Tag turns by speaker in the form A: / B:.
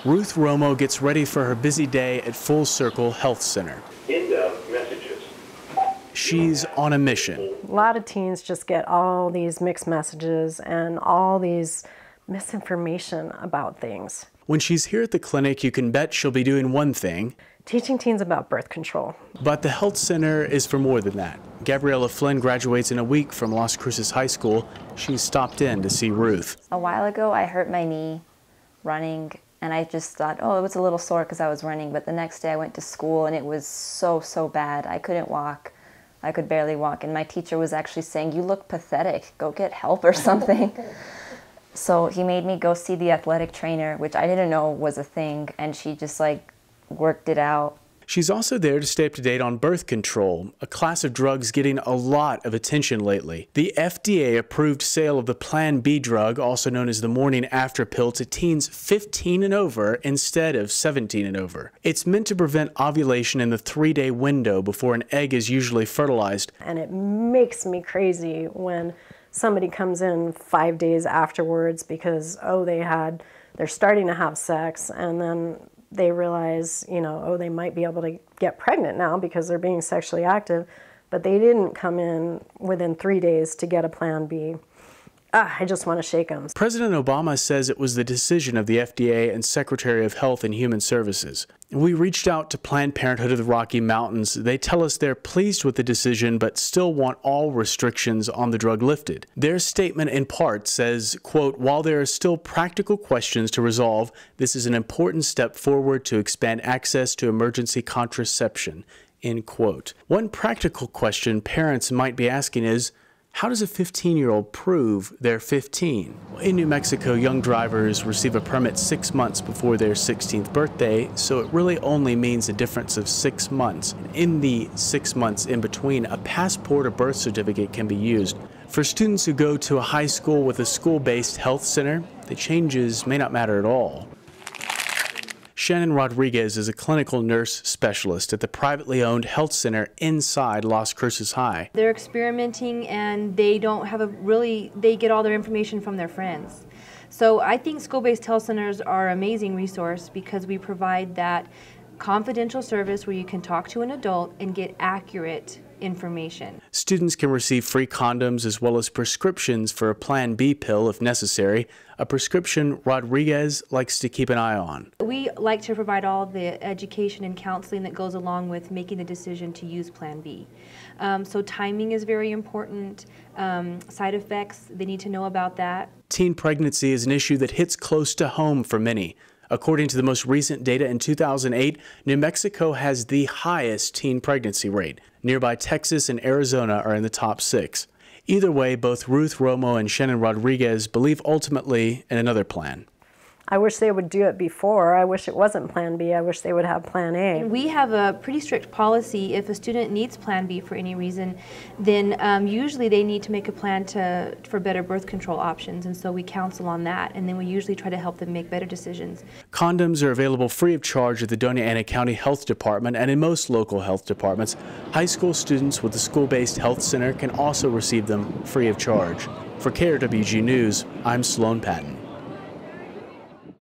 A: Ruth Romo gets ready for her busy day at Full Circle Health Center.
B: End of messages.
A: She's on a mission.
C: A lot of teens just get all these mixed messages and all these misinformation about things.
A: When she's here at the clinic, you can bet she'll be doing one thing:
C: teaching teens about birth control.
A: But the health center is for more than that. Gabriella Flynn graduates in a week from Las Cruces High School. She stopped in to see Ruth.
D: A while ago, I hurt my knee running, and I just thought, oh, it was a little sore because I was running. But the next day I went to school, and it was so bad. I couldn't walk. I could barely walk. And my teacher was actually saying, you look pathetic. Go get help or something. So he made me go see the athletic trainer, which I didn't know was a thing, and she just worked it out.
A: She's also there to stay up to date on birth control, a class of drugs getting a lot of attention lately. The FDA-approved sale of the Plan B drug, also known as the morning after pill, to teens 15 and over instead of 17 and over. It's meant to prevent ovulation in the 3-day window before an egg is usually fertilized.
C: And it makes me crazy when somebody comes in 5 days afterwards because, oh, they're starting to have sex, and then they realize, oh, they might be able to get pregnant now because they're being sexually active, but they didn't come in within 3 days to get a Plan B. I just want to shake them.
A: President Obama says it was the decision of the FDA and Secretary of Health and Human Services. We reached out to Planned Parenthood of the Rocky Mountains. They tell us they're pleased with the decision, but still want all restrictions on the drug lifted. Their statement in part says, quote, while there are still practical questions to resolve, this is an important step forward to expand access to emergency contraception, end quote. One practical question parents might be asking is, how does a 15-year-old prove they're 15? In New Mexico, young drivers receive a permit 6 months before their 16th birthday, so it really only means a difference of 6 months. In the 6 months in between, a passport or birth certificate can be used. For students who go to a high school with a school-based health center, the changes may not matter at all. Shannon Rodriguez is a clinical nurse specialist at the privately owned health center inside Las Cruces High.
E: They're experimenting, and they don't have they get all their information from their friends. So I think school-based health centers are an amazing resource because we provide that confidential service where you can talk to an adult and get accurate information.
A: Students can receive free condoms as well as prescriptions for a Plan B pill if necessary, a prescription Rodriguez likes to keep an eye on.
E: We like to provide all the education and counseling that goes along with making the decision to use Plan B. So timing is very important. Side effects, they need to know about that.
A: Teen pregnancy is an issue that hits close to home for many. According to the most recent data in 2008, New Mexico has the highest teen pregnancy rate. Nearby Texas and Arizona are in the top 6. Either way, both Ruth Romo and Shannon Rodriguez believe ultimately in another plan.
C: I wish they would do it before. I wish it wasn't Plan B. I wish they would have Plan A.
E: We have a pretty strict policy. If a student needs Plan B for any reason, then usually they need to make a plan for better birth control options, and so we counsel on that, and then we usually try to help them make better decisions.
A: Condoms are available free of charge at the Doña Ana County Health Department and in most local health departments. High school students with the school-based health center can also receive them free of charge. For KRWG News, I'm Sloan Patton.